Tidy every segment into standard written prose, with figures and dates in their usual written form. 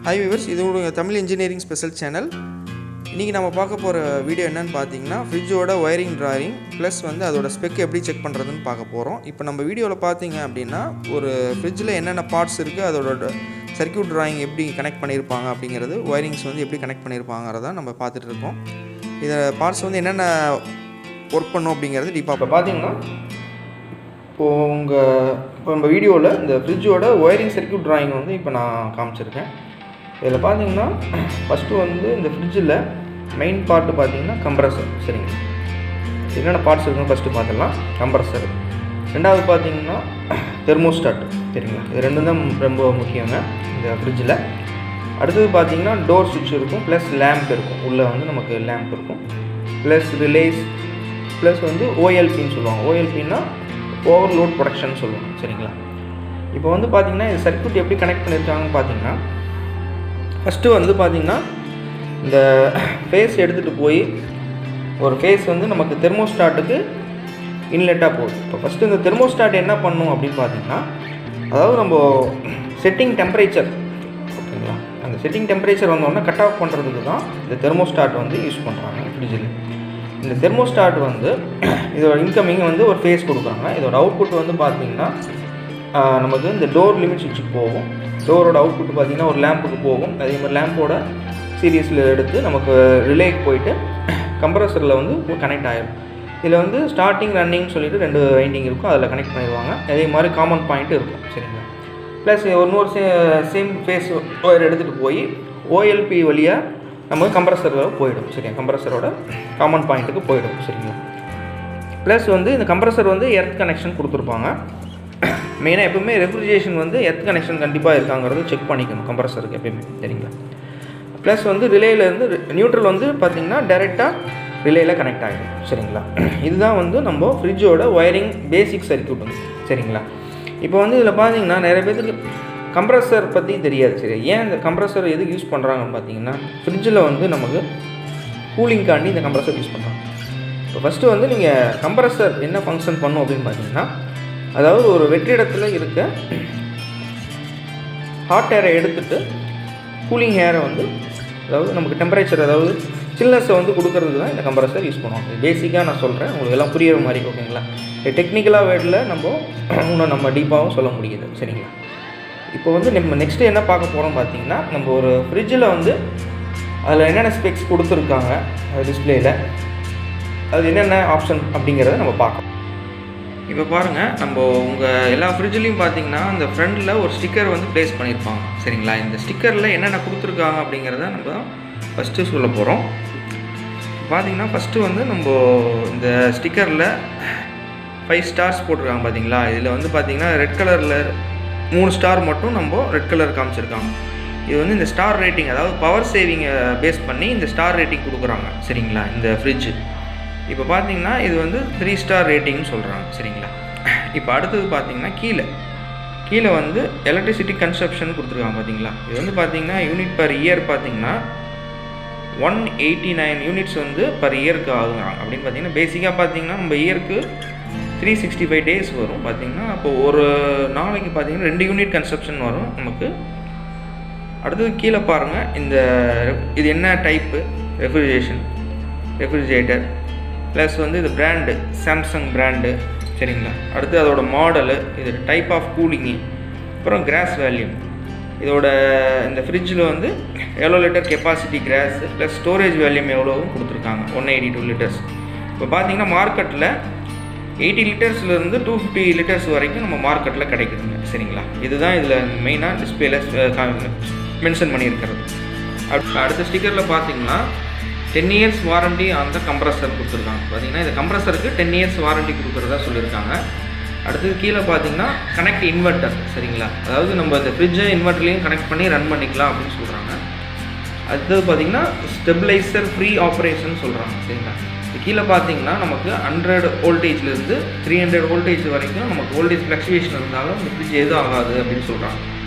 Hi viewers, இது உங்கள் Tamil engineering special channel. இன்றைக்கி நம்ம பார்க்க போகிற வீடியோ என்னென்னு பார்த்தீங்கன்னா, ஃப்ரிட்ஜோட ஒயரிங் ட்ராயிங் ப்ளஸ் அதோட ஸ்பெக் எப்படி செக் பண்ணுறதுன்னு பார்க்க போகிறோம். இப்போ நம்ம வீடியோவில் பார்த்தீங்க அப்படின்னா, ஒரு ஃப்ரிட்ஜில் என்னென்ன பார்ட்ஸ் இருக்குது, அதோட சர்க்யூட் ட்ராயிங் எப்படி கனெக்ட் பண்ணியிருப்பாங்க அப்படிங்கிறது, ஒயரிங்ஸ் எப்படி கனெக்ட் பண்ணியிருப்பாங்கிறத நம்ம பார்த்துட்டு இருக்கோம். இதை பார்ட்ஸ் என்னென்ன ஒர்க் பண்ணும் அப்படிங்கிறது டீப்பாக இப்போ பார்த்தீங்கன்னா, இப்போ நம்ம வீடியோவில் இந்த ஃப்ரிட்ஜோட ஒயரிங் சர்க்யூட் ட்ராயிங் இப்போ நான் காமிச்சிருக்கேன். இதில் பார்த்தீங்கன்னா ஃபஸ்ட்டு இந்த ஃப்ரிட்ஜில் மெயின் பார்ட்டு பார்த்தீங்கன்னா கம்ப்ரஸர். சரிங்க, என்னென்ன பார்ட்ஸ் இருக்குன்னு ஃபஸ்ட்டு பார்த்துடலாம். கம்ப்ரஸர், ரெண்டாவது பார்த்தீங்கன்னா தெர்மோஸ்டாட். சரிங்களா, இது ரெண்டும் தான் ரொம்ப முக்கியங்க இந்த ஃப்ரிட்ஜில். அடுத்தது பார்த்தீங்கன்னா டோர் சுவிட்ச் இருக்கும், ப்ளஸ் லேம்ப் இருக்கும். உள்ளே நமக்கு லேம்ப் இருக்கும், ப்ளஸ் ரிலேஸ், ப்ளஸ் ஓஎல்பின்னு சொல்லுவாங்க. ஓஎல்பின்னா ஓவர்லோட் ப்ரொடக்ஷன் சொல்லுவாங்க. சரிங்களா, இப்போ பார்த்தீங்கன்னா இந்த சர்க்யூட் எப்படி கனெக்ட் பண்ணியிருக்காங்கன்னு பார்த்தீங்கன்னா, ஃபஸ்ட்டு பார்த்தீங்கன்னா இந்த ஃபேஸ் எடுத்துகிட்டு போய் ஒரு ஃபேஸ் நமக்கு தெர்மோஸ்டாட்டுக்கு இன்லெட்டாக போகுது. இப்போ ஃபஸ்ட்டு இந்த தெர்மோஸ்டாட் என்ன பண்ணும் அப்படின்னு பார்த்தீங்கன்னா, அதாவது நம்ம செட்டிங் டெம்பரேச்சர், ஓகேங்களா, அந்த செட்டிங் டெம்பரேச்சர் வந்தோடனே கட் ஆஃப் பண்ணுறதுக்கு தான் இந்த தெர்மோஸ்டாட் யூஸ் பண்ணுறாங்க ஃப்ரிட்ஜில். இந்த தெர்மோஸ்டாட் இதோட இன்கமிங் ஒரு ஃபேஸ் கொடுக்குறாங்க. இதோட அவுட்புட் பார்த்தீங்கன்னா நமக்கு இந்த டோர் லிமிட் சுவிட்சுக்கு போகும். டோரோட அவுட்புட் பார்த்திங்கன்னா ஒரு லேம்புக்கு போகும். அதே மாதிரி லேம்போட சீரீஸில் எடுத்து நமக்கு ரிலேக்கு போயிட்டு கம்ப்ரஸரில் கனெக்ட் ஆகிடும். இதில் ஸ்டார்டிங் ரன்னிங்னு சொல்லிட்டு 2 வைண்டிங் இருக்கும், அதில் கனெக்ட் பண்ணிடுவாங்க. அதே மாதிரி காமன் பாயிண்ட்டு இருக்கும். சரிங்களா, ப்ளஸ் இன்னொரு சேம் ஃபேஸ் ஒயர் எடுத்துகிட்டு போய் ஓஎல்பி வழியாக நமக்கு கம்ப்ரஸரில் போயிடும். சரியா, கம்ப்ரஸரோட காமன் பாயிண்ட்டுக்கு போயிடும். சரிங்களா, ப்ளஸ் இந்த கம்ப்ரஸர் எர்த் கனெக்ஷன் கொடுத்துருப்பாங்க. மெயினாக எப்பவுமே ரெஃப்ரிஜரேஷன் எர்த் கனெக்ஷன் கண்டிப்பாக இருக்காங்கிறது செக் பண்ணிக்கணும் கம்ப்ரஸருக்கு எப்பயுமே. சரிங்களா, ப்ளஸ் ரிலேலேருந்து நியூட்ரல் பார்த்திங்கன்னா டைரெக்டாக ரிலேயில் கனெக்ட் ஆகிடும். சரிங்களா, இதுதான் நம்ம ஃப்ரிட்ஜோட ஒயரிங் பேசிக் சர்க்யூட். சரிங்களா, இப்போ இதில் பார்த்தீங்கன்னா நிறைய பேருக்கு கம்ப்ரஸர் பற்றி தெரியாது. சரி, ஏன் இந்த கம்ப்ரஸர் எதுக்கு யூஸ் பண்ணுறாங்கன்னு பார்த்தீங்கன்னா, ஃப்ரிட்ஜில் நமக்கு கூலிங்காண்டி இந்த கம்ப்ரஸர் யூஸ் பண்ணுறாங்க. இப்போ ஃபஸ்ட்டு நீங்கள் கம்ப்ரஸர் என்ன ஃபங்க்ஷன் பண்ணும் அப்படின்னு பார்த்தீங்கன்னா, அதாவது ஒரு வெற்றிடத்தில் இருக்க ஹாட் ஏரை எடுத்துகிட்டு கூலிங் ஏரை அதாவது நமக்கு டெம்பரேச்சர், அதாவது சில்னஸை கொடுக்கறதுக்கு தான் இந்த கம்ப்ரஸர் யூஸ் பண்ணுவாங்க. பேசிக்காக நான் சொல்கிறேன், உங்களுக்கு எல்லாம் புரிகிற மாதிரி. ஓகேங்களா, டெக்னிக்கலாக வேர்டில் நம்ம டீப்பாகவும் சொல்ல முடியுது. சரிங்களா, இப்போ நம்ம நெக்ஸ்ட்டு என்ன பார்க்க போகிறோம் பார்த்தீங்கன்னா, நம்ம ஒரு ஃப்ரிட்ஜில் அதில் என்னென்ன ஸ்பெக்ஸ் கொடுத்துருக்காங்க டிஸ்பிளேயில், அது என்னென்ன ஆப்ஷன் அப்படிங்கிறத நம்ம பார்க்கலாம். இப்போ பாருங்கள், நம்ம உங்கள் எல்லா ஃப்ரிட்ஜ்லேயும் பார்த்தீங்கன்னா அந்த ஃப்ரண்டில் ஒரு ஸ்டிக்கர் ப்ளேஸ் பண்ணியிருப்பாங்க. சரிங்களா, இந்த ஸ்டிக்கரில் என்னென்ன கொடுத்துருக்காங்க அப்படிங்கிறத நம்ம ஃபஸ்ட்டு சொல்ல போகிறோம். பார்த்தீங்கன்னா ஃபஸ்ட்டு நம்ம இந்த ஸ்டிக்கரில் 5 ஸ்டார்ஸ் போட்டிருக்காங்க. பார்த்தீங்களா, இதில் பார்த்தீங்கன்னா ரெட் கலரில் 3 ஸ்டார் மட்டும் நம்ம ரெட் கலர் காமிச்சிருக்காங்க. இது இந்த ஸ்டார் ரேட்டிங், அதாவது பவர் சேவிங்கை பேஸ் பண்ணி இந்த ஸ்டார் ரேட்டிங் கொடுக்குறாங்க. சரிங்களா, இந்த ஃப்ரிட்ஜு இப்போ பார்த்தீங்கன்னா இது 3 ஸ்டார் ரேட்டிங்னு சொல்கிறாங்க. சரிங்களா, இப்போ அடுத்தது பார்த்தீங்கன்னா கீழே எலக்ட்ரிசிட்டி கன்சப்ஷன் கொடுத்துருக்காங்க. பார்த்தீங்களா, இது பார்த்தீங்கன்னா யூனிட் பர் இயர் பார்த்தீங்கன்னா 189 யூனிட்ஸ் பர் இயருக்கு ஆகுறாங்க. அப்படின்னு பார்த்தீங்கன்னா பேசிக்காக பார்த்தீங்கன்னா நம்ம இயருக்கு 365 டேஸ் வரும். பார்த்தீங்கன்னா அப்போ ஒரு நாளைக்கு பார்த்தீங்கன்னா 2 யூனிட் கன்சப்ஷன் வரும் நமக்கு. அடுத்தது கீழே பாருங்கள், இது என்ன டைப்பு ரெஃப்ரிஜரேட்டர், ப்ளஸ் இது பிராண்டு சாம்சங் பிராண்டு. சரிங்களா, அடுத்து அதோட மாடலு, இது டைப் ஆஃப் கூலிங்கு, அப்புறம் கிராஸ் வேல்யூம். இதோட இந்த ஃப்ரிட்ஜில் எவ்வளோ litre capacity gross, plus storage volume எவ்வளோவும் கொடுத்துருக்காங்க, 182 லிட்டர்ஸ். இப்போ பார்த்தீங்கன்னா மார்க்கெட்டில் 80 லிட்டர்ஸ்லேருந்து 250 லிட்டர்ஸ் வரைக்கும் நம்ம மார்க்கெட்டில் கிடைக்குதுங்க. சரிங்களா, இதுதான் இதில் மெயினாக டிஸ்பிளேல மென்ஷன் பண்ணியிருக்கிறது. அடுத்த ஸ்டிக்கரில் பார்த்தீங்கன்னா 10 இயர்ஸ் வாரண்டி அந்த கம்ப்ரஸர் கொடுத்துருக்காங்க. பார்த்தீங்கன்னா இந்த கம்ப்ரஸருக்கு 10 இயர்ஸ் வாரண்டி கொடுக்குறதா சொல்லியிருக்காங்க. அடுத்தது கீழே பார்த்தீங்கன்னா கனெக்ட் இன்வெர்ட்டர். சரிங்களா, அதாவது நம்ம இந்த ஃப்ரிட்ஜை இன்வெர்ட்டர்லேயும் கனெக்ட் பண்ணி ரன் பண்ணிக்கலாம் அப்படின்னு சொல்கிறாங்க. அடுத்தது பார்த்தீங்கன்னா ஸ்டெபிளைசர் ஃப்ரீ ஆப்ரேஷன் சொல்கிறாங்க. சரிங்களா, இது கீழே பார்த்தீங்கன்னா நமக்கு 100 வோல்டேஜ்லேருந்து 300 வோல்டேஜ் வரைக்கும் நமக்கு வோல்டேஜ் ஃப்ளக்சுவேஷன் இருந்தாலும் இந்த ஃப்ரிட்ஜ் எதுவும் ஆகாது அப்படின்னு சொல்கிறாங்க.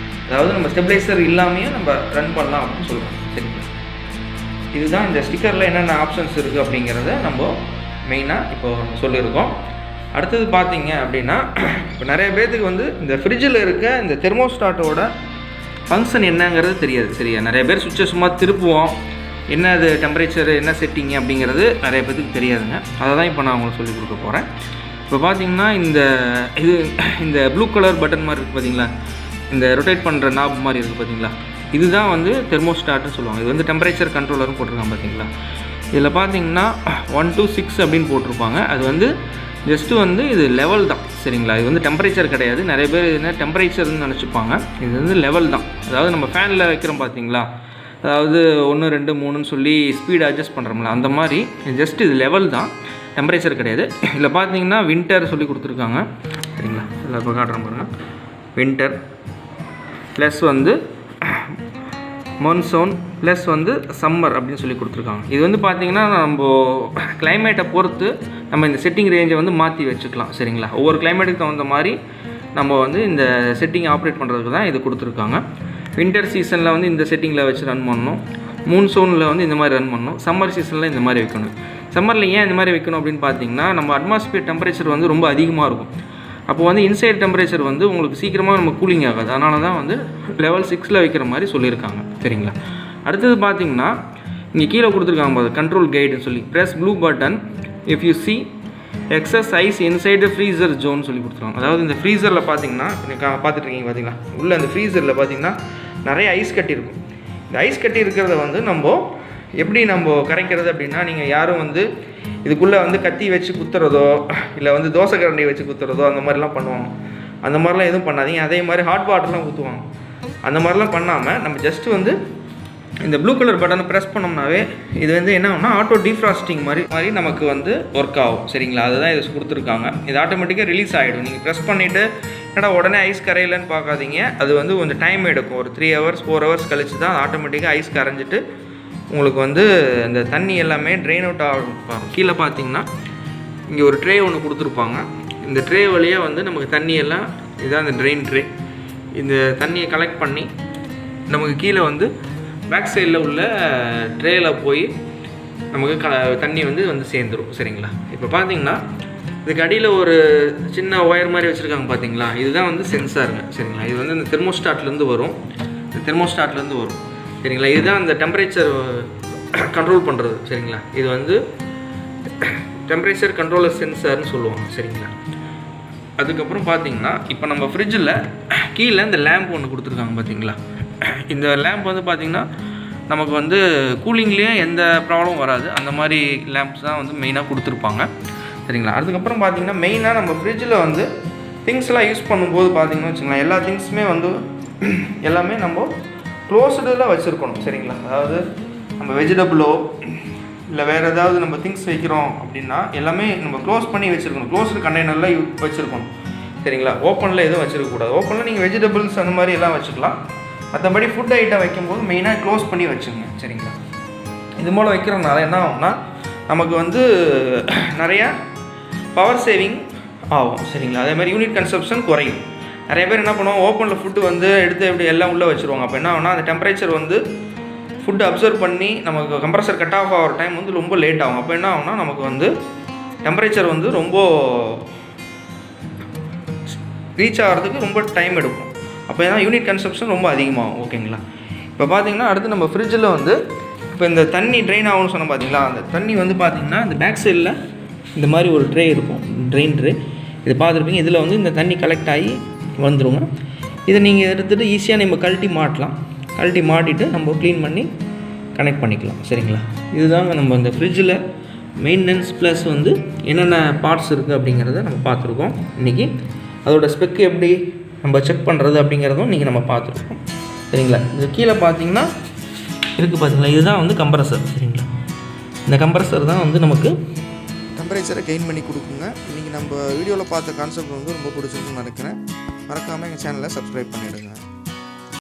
அதாவது நம்ம ஸ்டெபிளைசர் இல்லாமையே நம்ம ரன் பண்ணலாம் அப்படின்னு சொல்கிறாங்க. சரிங்களா, இதுதான் இந்த ஸ்டிக்கரில் என்னென்ன ஆப்ஷன்ஸ் இருக்குது அப்படிங்கிறத நம்ம மெயினாக இப்போ சொல்லியிருக்கோம். அடுத்தது பார்த்தீங்க அப்படின்னா, இப்போ நிறைய பேர்த்துக்கு இந்த ஃப்ரிட்ஜில் இருக்க இந்த தெர்மோஸ்டாட்டோட ஃபங்க்ஷன் என்னங்கிறது தெரியாது. சரியா, நிறைய பேர் சுவிட்சை சும்மா திருப்புவோம், என்ன அது டெம்பரேச்சர் என்ன செட்டிங்கு அப்படிங்கிறது நிறைய பேருக்கு தெரியாதுங்க. அதை தான் இப்போ நான் உங்களுக்கு சொல்லிக் கொடுக்க போகிறேன். இப்போ பார்த்தீங்கன்னா இந்த ப்ளூ கலர் பட்டன் மாதிரி இருக்குது பார்த்தீங்களா, இந்த ரொட்டேட் பண்ணுற நாப் மாதிரி இருக்குது பார்த்தீங்களா, இதுதான் வந்து தெர்மோஸ்டாட்னு சொல்லுவாங்க. இது வந்து டெம்பரேச்சர் கண்ட்ரோலரும் போட்டிருக்காங்க பார்த்தீங்களா. இதில் பார்த்தீங்கன்னா 1 to 6 அப்படின்னு போட்டிருப்பாங்க. அது வந்து ஜஸ்ட்டு வந்து இது லெவல் தான். சரிங்களா, இது வந்து டெம்பரேச்சர் கிடையாது. நிறைய பேர் என்ன டெம்பரேச்சர்னு நினச்சிப்பாங்க. இது வந்து லெவல் தான். அதாவது நம்ம ஃபேனில் வைக்கிறோம் பார்த்தீங்களா, அதாவது 1 2 3ன்னு சொல்லி ஸ்பீடு அட்ஜஸ்ட் பண்ணுறோம்ல, அந்த மாதிரி ஜஸ்ட் இது லெவல் தான், டெம்பரேச்சர் கிடையாது. இதில் பார்த்தீங்கன்னா வின்டர் சொல்லி கொடுத்துருக்காங்க. சரிங்களா, இதில் இப்போ காட்டுறோம் பாருங்கள், வின்டர் ப்ளஸ் வந்து மான்சூன் ப்ளஸ் வந்து சம்மர் அப்படின்னு சொல்லி கொடுத்துருக்காங்க. இது வந்து பார்த்திங்கன்னா நம்ம கிளைமேட்டை பொறுத்து நம்ம இந்த செட்டிங் ரேஞ்சை வந்து மாற்றி வச்சுக்கலாம். சரிங்களா, ஒவ்வொரு கிளைமேட்டுக்கு தகுந்த மாதிரி நம்ம வந்து இந்த செட்டிங் ஆப்ரேட் பண்ணுறதுக்கு தான் இது கொடுத்துருக்காங்க. வின்டர் சீசனில் வந்து இந்த செட்டிங்கில் வச்சு ரன் பண்ணணும், மூன்சூனில் வந்து இந்த மாதிரி ரன் பண்ணணும், சம்மர் சீசனில் இந்த மாதிரி வைக்கணும். சம்மரில் ஏன் இந்த மாதிரி வைக்கணும் அப்படின்னு பார்த்தீங்கன்னா, நம்ம அட்மாஸ்பியர் டெம்பரேச்சர் வந்து ரொம்ப அதிகமாக இருக்கும். அப்போ வந்து இன்சைட் டெம்பரேச்சர் வந்து உங்களுக்கு சீக்கிரமாக நம்ம கூலிங் ஆகாது. அதனால தான் வந்து லெவல் 6ல் வைக்கிற மாதிரி சொல்லியிருக்காங்க. சரிங்களா, அடுத்தது பார்த்தீங்கன்னா இங்கே கீழே கொடுத்துருக்காங்க பாரு, கண்ட்ரோல் கைடுன்னு சொல்லி, press blue button if you see excess ice inside freezer zone சொல்லி கொடுத்துருவாங்க. அதாவது இந்த ஃப்ரீசரில் பார்த்தீங்கன்னா பார்த்துட்ருக்கீங்க பார்த்தீங்களா, உள்ளே அந்த ஃப்ரீசரில் பார்த்தீங்கன்னா நிறைய ஐஸ் கட்டி இருக்கும். இந்த ஐஸ் கட்டி இருக்கிறத வந்து நம்ம எப்படி நம்ம கரைக்கிறது அப்படின்னா, நீங்கள் யாரும் வந்து இதுக்குள்ளே வந்து கத்தி வச்சு குத்துறதோ இல்லை வந்து தோசை கரண்டி வச்சு குத்துறதோ அந்த மாதிரிலாம் பண்ணுவாங்க. அந்த மாதிரிலாம் எதுவும் பண்ணாதீங்க. அதே மாதிரி ஹாட் வாட்டர்லாம் ஊற்றுவாங்க. அந்த மாதிரிலாம் பண்ணாமல் நம்ம ஜஸ்ட்டு வந்து இந்த ப்ளூ கலர் பட்டனை ப்ரெஸ் பண்ணோம்னாவே இது வந்து என்ன ஆகும்னா ஆட்டோ டீஃப்ராஸ்டிங் மாதிரி நமக்கு வந்து ஒர்க் ஆகும். சரிங்களா, அதுதான் இது கொடுத்துருக்காங்க. இது ஆட்டோமேட்டிக்காக ரிலீஸ் ஆகிடும். நீங்கள் ப்ரெஸ் பண்ணிவிட்டு என்னடா உடனே ஐஸ் கரையிலன்னு பார்க்காதீங்க. அது வந்து கொஞ்சம் டைம் எடுக்கும். ஒரு 3 hours 4 hours கழிச்சு தான் ஆட்டோமேட்டிக்காக ஐஸ் கரைஞ்சிட்டு உங்களுக்கு வந்து அந்த தண்ணி எல்லாமே ட்ரெயின் அவுட் ஆகும். கீழே பார்த்தீங்கன்னா இங்கே ஒரு ட்ரே ஒன்று கொடுத்துருப்பாங்க. இந்த ட்ரே வழியாக வந்து நமக்கு தண்ணியெல்லாம் இதுதான் இந்த ட்ரெயின் ட்ரே. இந்த தண்ணியை கலெக்ட் பண்ணி நமக்கு கீழே வந்து பேக் சைடில் உள்ள ட்ரேயில் போய் நமக்கு தண்ணி வந்து சேர்ந்துடும். சரிங்களா, இப்போ பார்த்தீங்கன்னா இதுக்கு அடியில் ஒரு சின்ன ஒயர் மாதிரி வச்சுருக்காங்க பார்த்தீங்களா, இதுதான் வந்து சென்சாருங்க. சரிங்களா, இது வந்து இந்த தெர்மோஸ்டாட்லேருந்து வரும். சரிங்களா, இதுதான் அந்த டெம்பரேச்சர் கண்ட்ரோல் பண்ணுறது. சரிங்களா, இது வந்து டெம்பரேச்சர் கண்ட்ரோலர் சென்சார்னு சொல்லுவாங்க. சரிங்களா, அதுக்கப்புறம் பார்த்தீங்கன்னா இப்போ நம்ம ஃப்ரிட்ஜில் கீழே இந்த லேம்ப் ஒன்று கொடுத்துருக்காங்க பார்த்தீங்களா. இந்த லேம்ப் வந்து பார்த்திங்கன்னா நமக்கு வந்து கூலிங்லேயும் எந்த ப்ராப்ளமும் வராது. அந்த மாதிரி லேம்ப்ஸ் தான் வந்து மெயினாக கொடுத்துருப்பாங்க. சரிங்களா, அதுக்கப்புறம் பார்த்திங்கன்னா மெயினாக நம்ம ஃப்ரிட்ஜில் வந்து திங்ஸ்லாம் யூஸ் பண்ணும்போது பார்த்திங்கன்னா வச்சுக்கலாம், எல்லா திங்ஸுமே வந்து எல்லாமே நம்ம க்ளோஸ்டில் வச்சுருக்கணும். சரிங்களா, அதாவது நம்ம வெஜிடபிளோ இல்லை வேறு ஏதாவது நம்ம திங்ஸ் வைக்கிறோம் அப்படின்னா எல்லாமே நம்ம க்ளோஸ் பண்ணி வச்சுருக்கணும். க்ளோஸ்டு கண்டெய்னரில் வச்சுருக்கணும். சரிங்களா, ஓப்பனில் எதுவும் வச்சுருக்கக்கூடாது. ஓப்பனில் நீங்கள் வெஜிடபிள்ஸ் அந்த மாதிரி எல்லாம் வச்சுக்கலாம். மற்றபடி ஃபுட் ஐட்டம் வைக்கும்போது மெயினாக க்ளோஸ் பண்ணி வச்சுங்க. சரிங்களா, இது மூலம் வைக்கிறதுனால என்ன ஆகும்னா நமக்கு வந்து நிறையா பவர் சேவிங் ஆகும். சரிங்களா, அதே மாதிரி யூனிட் கன்சப்ஷன் குறையும். நிறைய பேர் என்ன பண்ணுவாங்க, ஓப்பனில் ஃபுட்டு வந்து எடுத்து எப்படி எல்லாம் உள்ளே வச்சுருவாங்க. அப்போ என்ன ஆகும்னா அந்த டெம்பரேச்சர் வந்து ஃபுட்டு அப்சர்வ் பண்ணி நமக்கு கம்ப்ரஸர் கட் ஆஃப் ஆகிற டைம் வந்து ரொம்ப லேட் ஆகும். அப்போ என்ன ஆகும்னா நமக்கு வந்து டெம்பரேச்சர் வந்து ரொம்ப ரீச் ஆகிறதுக்கு ரொம்ப டைம் எடுக்கும். அப்போ ஏன்னா யூனிட் கன்சப்ஷன் ரொம்ப அதிகமாகும். ஓகேங்களா, இப்போ பார்த்தீங்கன்னா அடுத்து நம்ம ஃப்ரிட்ஜில் வந்து இப்போ இந்த தண்ணி ட்ரெயின் ஆகும்னு சொன்னால் பார்த்தீங்களா, அந்த தண்ணி வந்து பார்த்திங்கன்னா இந்த பேக் சைடில் இந்த மாதிரி ஒரு ட்ரே இருக்கும், ட்ரெயின் ட்ரே. இது பார்த்துருப்பீங்க. இதில் வந்து இந்த தண்ணி கலெக்ட் ஆகி வந்துடுங்க. இதை நீங்கள் எடுத்துகிட்டு ஈஸியாக நம்ம கழட்டி மாட்டிட்டு நம்ம க்ளீன் பண்ணி கனெக்ட் பண்ணிக்கலாம். சரிங்களா, இதுதாங்க நம்ம இந்த ஃப்ரிட்ஜில் மெயின்டெனன்ஸ் ப்ளஸ் வந்து என்னென்ன பார்ட்ஸ் இருக்குது அப்படிங்கிறத நம்ம பார்த்துருக்கோம் இன்றைக்கி. அதோட ஸ்பெக்கு எப்படி நம்ம செக் பண்ணுறது அப்படிங்கிறதும் இன்றைக்கி நம்ம பார்த்துருக்கோம். சரிங்களா, இது கீழே பார்த்தீங்கன்னா இருக்குது பார்த்தீங்களா, இதுதான் வந்து கம்ப்ரஸர். சரிங்களா, இந்த கம்ப்ரஸர் தான் வந்து நமக்கு டெம்பரேச்சரை கெயின் பண்ணி கொடுக்குங்க. இன்றைக்கி நம்ம வீடியோவில் பார்த்த கான்செப்ட் வந்து ரொம்ப பிடிச்சிருக்குன்னு நினைக்கிறேன். மறக்காமல் எங்கள் சேனலை சப்ஸ்கிரைப் பண்ணிவிடுங்க.